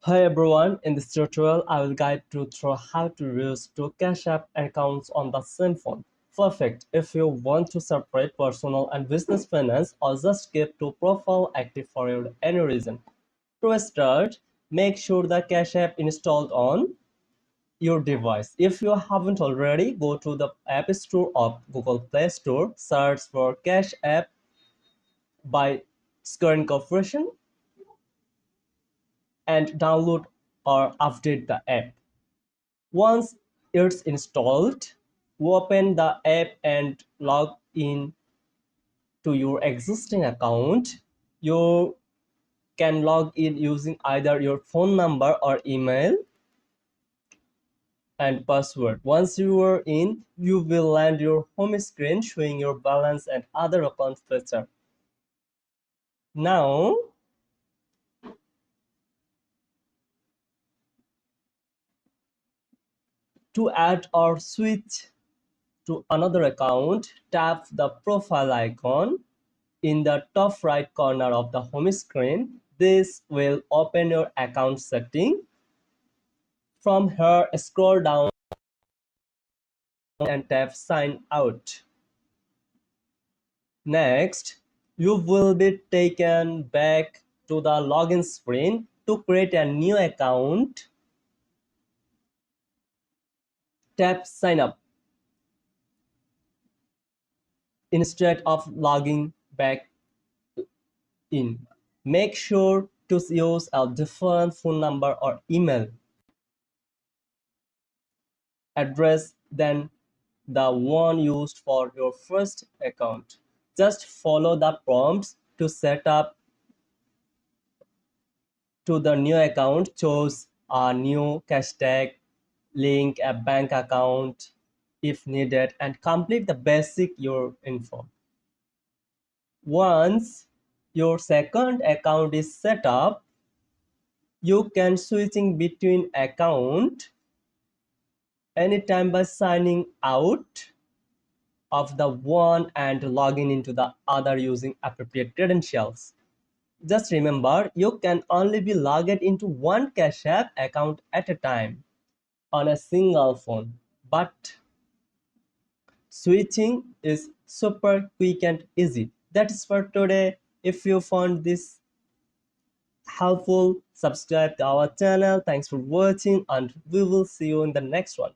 Hi everyone, in this tutorial I will guide you through how to use two Cash App accounts on the same phone. Perfect if you want to separate personal and business finance or just keep two profile active for any reason. To start, make sure the Cash App installed on your device. If you haven't already, go to the App Store or Google Play Store, search for Cash App by Square Corporation and download or update the app. Once it's installed, open the app and log in to your existing account. You can log in using either your phone number or email and password. Once you are in, you will land your home screen showing your balance and other account feature. Now, to add or switch to another account, tap the profile icon in the top right corner of the home screen. This will open your account setting. From here, scroll down and tap sign out. Next, you will be taken back to the login screen. To create a new account, tap sign up instead of logging back in. Make sure to use a different phone number or email address than the one used for your first account. Just follow the prompts to set up to the new account. Choose a new hashtag, link a bank account if needed, and complete the basic your info. Once your second account is set up, you can switching between account anytime by signing out of the one and logging into the other using appropriate credentials. Just remember, you can only be logged into one Cash App account at a time on a single phone. But switching is super quick and easy. That is for today. If you found this helpful, subscribe to our channel. Thanks for watching and we will see you in the next one.